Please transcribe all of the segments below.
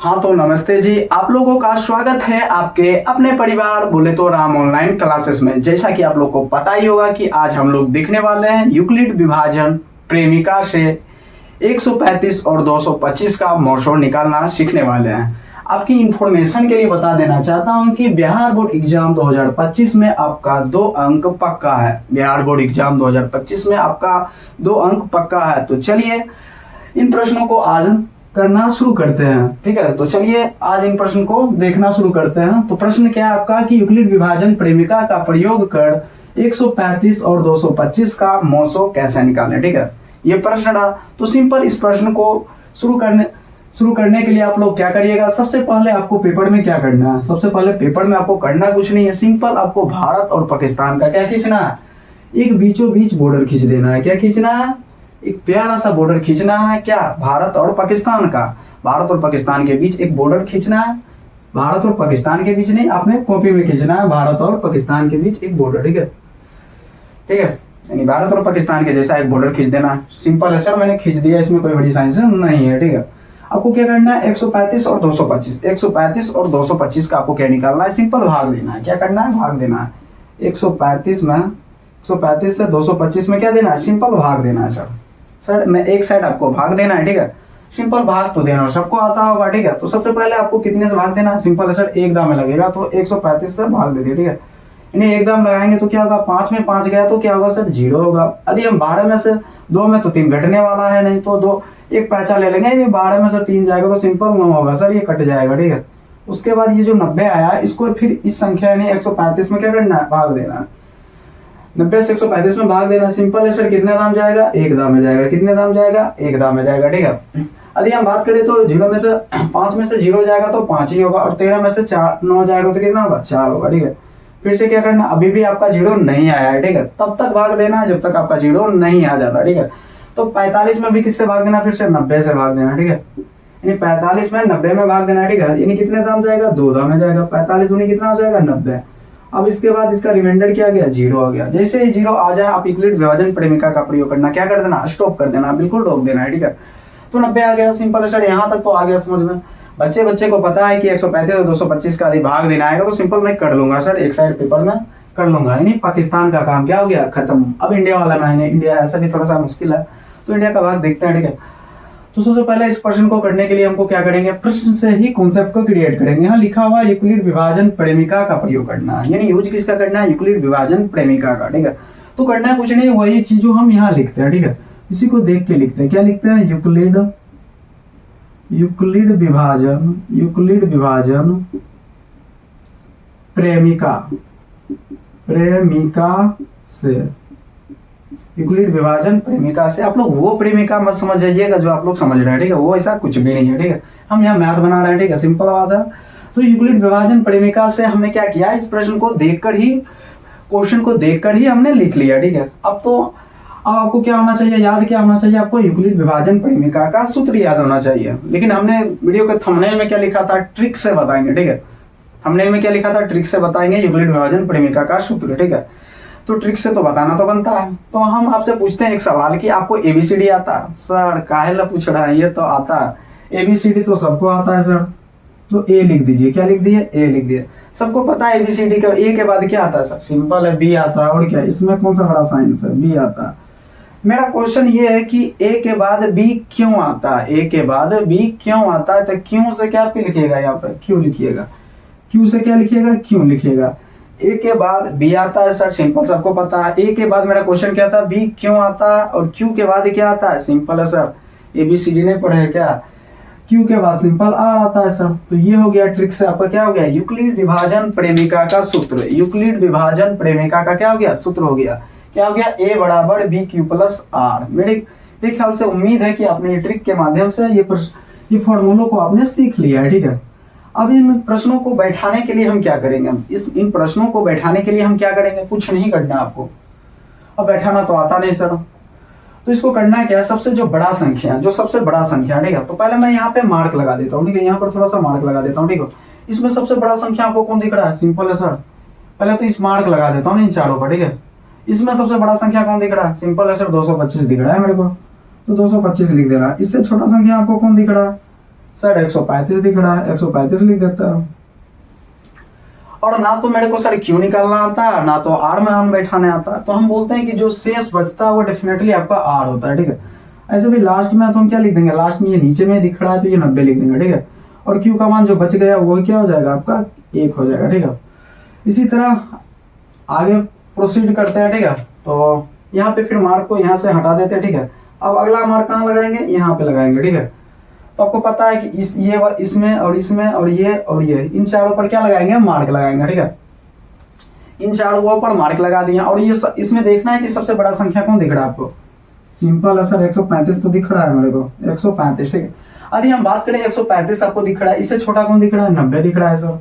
हाँ तो नमस्ते जी, आप लोगों का स्वागत है आपके अपने परिवार बोले तो राम ऑनलाइन क्लासेस में। जैसा कि आप लोग को पता ही होगा कि आज हम लोग देखने वाले हैं यूक्लिड विभाजन प्रेमिका से 135 और 225 का मोर्शों निकालना सीखने वाले हैं। आपकी इंफॉर्मेशन के लिए बता देना चाहता हूं कि बिहार बोर्ड एग्जाम 2025 में आपका 2 अंक पक्का है। बिहार बोर्ड एग्जाम 2025 में आपका 2 अंक पक्का है। तो चलिए इन प्रश्नों को आज करना शुरू करते हैं। ठीक है, तो चलिए आज इन प्रश्न को देखना शुरू करते हैं। तो प्रश्न क्या है आपका कि यूक्लिड विभाजन प्रेमिका का प्रयोग कर 135 और 225 का मोसो कैसे निकालें। ठीक है, ये प्रश्न रहा। तो सिंपल इस प्रश्न को शुरू करने के लिए आप लोग क्या करिएगा, सबसे पहले आपको पेपर में क्या करना है, सबसे पहले पेपर में आपको करना कुछ नहीं है, सिंपल आपको भारत और पाकिस्तान का क्या खींचना है, एक बीचों बीच बॉर्डर खींच देना है। क्या खींचना है, एक प्यारा सा बॉर्डर खींचना है। क्या, भारत और पाकिस्तान का, भारत और पाकिस्तान के बीच एक बॉर्डर खींचना है। भारत और पाकिस्तान के बीच नहीं, आपने कॉपी में खींचना है भारत और पाकिस्तान के बीच एक बॉर्डर। ठीक है, ठीक है, यानी भारत और पाकिस्तान के जैसा एक बॉर्डर खींच देना। सिंपल है सर, मैंने खींच दिया, इसमें कोई बड़ी साइंस नहीं है। ठीक है, आपको क्या करना है, 135 और 225, 135 और 225 का आपको क्या निकालना है, सिंपल भाग देना है। क्या करना है, भाग देना है। 135 में 135 से 225 में क्या देना है, सिंपल भाग देना है। सर मैं एक साइड आपको भाग देना है। ठीक है, सिंपल भाग तो देना सबको आता होगा। ठीक है, तो सबसे पहले आपको कितने से भाग देना है, सिंपल है सर, एक दाम में लगेगा तो 135 से भाग दे दिए। ठीक है, इन्हें एक दाम लगाएंगे तो क्या होगा, 5 में 5 गया तो क्या होगा सर, 0 होगा। यदि हम 12 में से 2 में तो 3 घटने वाला है नहीं, तो 2 एक पैसा ले लेंगे। यदि 12 में से 3 जाएगा तो सिंपल 9 होगा सर, ये कट जाएगा। ठीक है, उसके बाद ये जो 90 आया इसको फिर इस संख्या यानी 135 में क्या करना है, भाग देना है। 90 से 135 में भाग देना, सिंपल है सर, कितने दाम जाएगा, एक दाम में जाएगा। कितने दाम जाएगा, एक दाम में जाएगा। ठीक है, यदि हम बात करें तो 0 में से 5 में से 0 जाएगा तो 5 ही होगा, और 13 में से 9 जाएगा तो कितना होगा, 4 होगा। ठीक है, फिर से क्या करना, अभी भी आपका 0 नहीं आया है। ठीक है, तब तक भाग देना है जब तक आपका 0 नहीं आ जाता। ठीक है, तो 45 में भी किससे भाग देना, फिर से 90 से भाग देना। ठीक है, यानी 45 में 90 में भाग देना। ठीक है, यानी कितने दाम जाएगा, 2 दाम में जाएगा। 45 दूनी कितना हो जाएगा, 90। अब इसके बाद इसका रिमाइंडर क्या गया, 0 हो गया। जैसे ही 0 आ जाए आप यूक्लिड विभाजन प्रेमिका का प्रयोग करना, क्या कर देना, स्टॉप कर देना, बिल्कुल रोक देना है। ठीक है, तो 90 आ गया, सिंपल है सर, यहाँ तक तो आ गया समझ में। बच्चे को पता है कि 135 और 225 का यदि भाग देना आएगा तो सिंपल मैं कर लूंगा सर, एक साइड पेपर में कर लूंगा। यानी पाकिस्तान का काम क्या हो गया, खत्म। अब इंडिया वाला ना, इंडिया ऐसा भी थोड़ा सा मुश्किल है, तो इंडिया का भाग देखते हैं। ठीक है, तो सबसे पहले इस प्रश्न को करने के लिए हमको क्या करेंगे, प्रश्न से ही कॉन्सेप्ट को क्रिएट करेंगे। यहाँ लिखा हुआ यूक्लिड विभाजन प्रेमिका का प्रयोग करना है, यानी यूज किसका करना है, यूक्लिड विभाजन प्रेमिका का। ठीक है, तो करना है कुछ नहीं, वही चीज जो हम यहाँ लिखते हैं। ठीक है, इसी को देख के लिखते हैं। क्या लिखते हैं, यूक्लिड विभाजन प्रेमिका से, यूक्लिड विभाजन प्रेमिका से। आप लोग वो प्रेमिका मत समझ जाइएगा जो आप लोग समझ रहे हैं। ठीक है, वो ऐसा कुछ भी नहीं है। ठीक है, हम यहाँ मैथ बना रहे हैं। ठीक है, सिंपल बात है। तो यूक्लिड विभाजन प्रेमिका से हमने क्या किया, इस प्रश्न को देखकर ही, क्वेश्चन को देखकर ही हमने लिख लिया। ठीक है, अब आपको क्या होना चाहिए, याद क्या होना चाहिए आपको, यूक्लिड विभाजन प्रेमिका का सूत्र याद होना चाहिए। लेकिन हमने वीडियो के थंबनेल में क्या लिखा था, ट्रिक से बताएंगे। ठीक है, थंबनेल में क्या लिखा था, ट्रिक से बताएंगे यूक्लिड विभाजन प्रेमिका का सूत्र। ठीक है, तो ट्रिक से तो बताना तो बनता है। तो हम आपसे पूछते हैं एक सवाल कि आपको एबीसीडी आता है। सर काहे ला पूछ रहा है, ये तो आता है, एबीसीडी तो सबको आता है सर। तो ए लिख दीजिए, क्या लिख दिए, ए लिख दिए। सबको पता है एबीसीडी का ए के बाद क्या आता है सर, सिंपल है, बी आता है। और क्या, इसमें कौन सा बड़ा साइंस है, बी आता है। मेरा क्वेश्चन ये है कि ए के बाद बी क्यों आता है, ए के बाद बी क्यों आता है। तो क्यों से क्या पे लिखिएगा, यहाँ पे क्यों लिखिएगा, क्यों से क्या लिखिएगा, क्यों लिखिएगा। ए के बाद बी आता है सर, सिंपल, सबको पता है। ए के बाद मेरा क्वेश्चन क्या था, बी क्यों आता है, और क्यू के बाद क्या आता है, सिंपल है सर, एबीसीडी नहीं पढ़े क्या, क्यू के बाद सिंपल आर आता है सर। तो ये हो गया ट्रिक से आपका क्या हो गया, यूक्लिड विभाजन प्रेमिका का सूत्र। यूक्लिड विभाजन प्रेमिका का क्या हो गया, सूत्र हो गया। क्या हो गया, ए बराबर बी क्यू प्लस आर। मेरे ख्याल से उम्मीद है कि आपने ये ट्रिक के माध्यम से ये फॉर्मूलों को आपने सीख लिया है। ठीक है, अब इन प्रश्नों को बैठाने के लिए हम क्या करेंगे, इन प्रश्नों को बैठाने के लिए हम क्या करेंगे, कुछ नहीं करना आपको। अब बैठाना तो आता नहीं सर, तो इसको करना है क्या, सबसे जो बड़ा संख्या, जो सबसे बड़ा संख्या। ठीक है, तो पहले मैं यहाँ पे मार्क लगा देता हूँ। ठीक है, यहाँ पर थोड़ा सा मार्क लगा देता हूँ। ठीक है, इसमें सबसे बड़ा संख्या आपको कौन दिख रहा है, सिंपल है सर, पहले तो इस मार्क लगा देता हूँ इन चारों पर। ठीक है, इसमें सबसे बड़ा संख्या कौन दिख रहा है, सिंपल है सर, 225 दिख रहा है मेरे को, तो 225 लिख देना। इससे छोटा संख्या आपको कौन दिख रहा है, सर 135 दिख रहा है, 135 लिख देता हूँ। और ना तो मेरे को सर क्यू निकालना आता है, ना तो आर में आन बैठाने आता है, तो हम बोलते हैं कि जो शेष बचता है वो डेफिनेटली आपका आर होता है, ठीक है। ऐसे भी लास्ट में तो हम क्या लिख देंगे, लास्ट में ये नीचे में दिख रहा है तो ये 90 लिख देंगे, ठीक है। और क्यू का मान जो बच गया वो क्या हो जाएगा आपका 1 हो जाएगा, ठीक है। इसी तरह आगे प्रोसीड करते हैं, ठीक है। तो यहाँ पे फिर मार्क को यहाँ से हटा देते हैं, ठीक है। अब अगला मार्क कहाँ लगाएंगे, यहाँ पे लगाएंगे, ठीक है। तो आपको पता है कि इसमें और इसमें और ये इन चारों पर क्या लगाएंगे, मार्क लगाएंगे, ठीक है। इन चारों पर मार्क लगा दिया। और ये इसमें देखना है कि सबसे बड़ा संख्या कौन दिख रहा है आपको। सिंपल है सर, 135 तो दिख रहा है मेरे को, 135, ठीक है। यदि हम बात करें 135 आपको दिख रहा है, इससे छोटा कौन दिख रहा है, 90 दिख रहा है सर।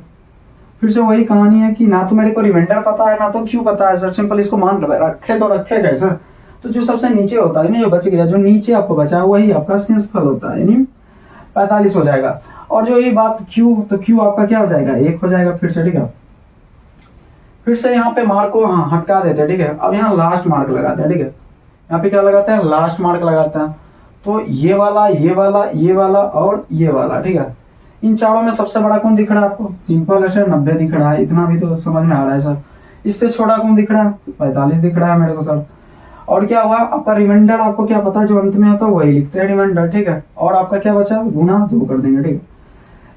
फिर से वही कहानी है कि ना तो मेरे को रिमाइंडर पता है ना तो क्यों पता है सर। सिंपल इसको मान रखे तो रखे गए सर। तो जो सबसे नीचे होता है ना, जो बच गया, जो नीचे आपको बचा है वही आपका शेषफल होता है, यानी 45 हो जाएगा। और जो ये बात क्यू, तो क्यू आपका क्या हो जाएगा, 1 हो जाएगा फिर से, ठीक है। फिर से यहाँ पे मार्क को हटका देते हैं, ठीक है। अब यहाँ लास्ट मार्क लगाते हैं, ठीक है। यहाँ पे क्या लगाते हैं, लास्ट मार्क लगाते हैं। तो ये वाला, ये वाला, ये वाला और ये वाला, ठीक है। इन चारों में सबसे बड़ा कौन दिख रहा है आपको, सिंपल है सर, 90 दिख रहा है। इतना भी तो समझ में आ रहा है सर। इससे छोटा कौन दिख रहा है, 45 दिख रहा है मेरे को सर। और क्या हुआ आपका रिमाइंडर, आपको क्या पता है जो अंत में आता है वही लिखते हैं रिमाइंडर, ठीक है। और आपका क्या बचा, गुना 2 कर देंगे, ठीक है।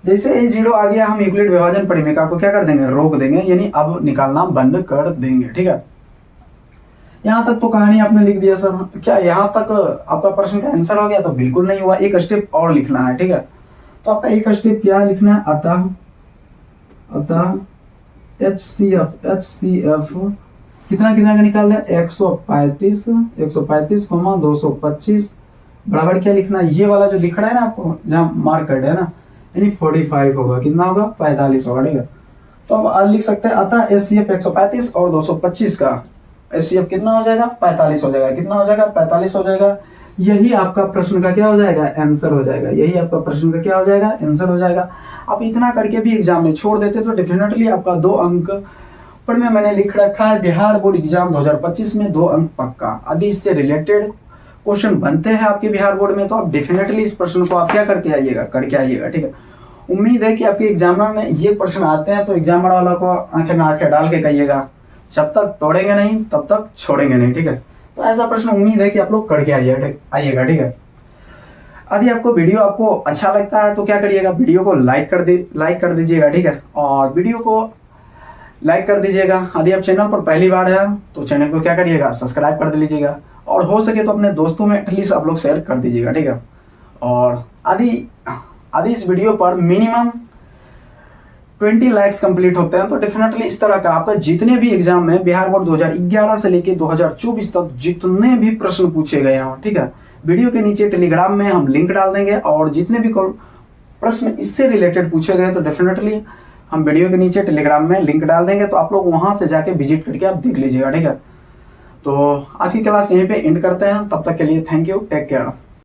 जैसे ये 0 आ गया, हम यूक्लिड विभाजन परिमेका को क्या कर देंगे, रोक देंगे, यानी अब निकालना बंद कर देंगे, ठीक है। यहाँ तक तो कहानी आपने लिख दिया सर। क्या यहाँ तक आपका प्रश्न का आंसर हो गया, तो बिल्कुल नहीं हुआ। एक स्टेप और लिखना है, ठीक है। तो आपका एक स्टेप क्या लिखना है, अतः HCF कितना कितना का निकाल रहे हैं, 135 225 बराबर क्या लिखना है, ये वाला जो दिख रहा है ना आपको, जहाँ मार्क कर है ना, यानी 45 होगा। कितना होगा, 45 होगा, ठीक है। तो अब आज लिख सकते हैं अतः HCF 135 और 225 का HCF कितना हो जाएगा, 45 हो जाएगा। कितना हो जाएगा, 45 हो जाएगा। यही आपका प्रश्न का क्या हो जाएगा, आंसर हो जाएगा। यही आपका प्रश्न का क्या हो जाएगा, आंसर हो जाएगा। आप इतना करके भी एग्जाम में छोड़ देते तो डेफिनेटली आपका 2 अंक पर में मैंने लिख रखा है, बिहार बोर्ड एग्जाम 2025 में 2 अंक पक्का। यदि इससे रिलेटेड क्वेश्चन बनते हैं आपके बिहार बोर्ड में, तो आप डेफिनेटली इस प्रश्न को आप क्या करके आइएगा, ठीक है। उम्मीद है कि आपके एग्जामिनर में ये प्रश्न आते हैं तो एग्जामिनर वाला को आंखें में आंखें डाल के कहिएगा, जब तक तोड़ेंगे नहीं तब तक छोड़ेंगे नहीं, ठीक है। तो ऐसा प्रश्न उम्मीद है कि आप लोग करके आइएगा, ठीक है। यदि आपको वीडियो आपको अच्छा लगता है तो क्या करिएगा, वीडियो को लाइक कर दीजिएगा, ठीक है। और वीडियो को लाइक कर दीजिएगा। यदि आप चैनल पर पहली बार है तो चैनल को क्या करिएगा, सब्सक्राइब कर लीजिएगा। और हो सके तो अपने दोस्तों में एटलीस्ट आप लोग शेयर कर दीजिएगा, ठीक है। और यदि इस वीडियो पर मिनिमम 20 लाइक्स कंप्लीट होते हैं तो डेफिनेटली इस तरह का आपका जितने भी एग्जाम में बिहार बोर्ड 2011 से लेके 2024 तक जितने भी प्रश्न पूछे गए हों, ठीक है, वीडियो के नीचे टेलीग्राम में हम लिंक डाल देंगे। और जितने भी प्रश्न इससे रिलेटेड पूछे गए तो डेफिनेटली हम वीडियो के नीचे टेलीग्राम में लिंक डाल देंगे, तो आप लोग वहां से जाके विजिट करके आप देख लीजिएगा, ठीक है। तो आज की क्लास यहीं पे एंड करते हैं। तब तक के लिए थैंक यू, टेक केयर।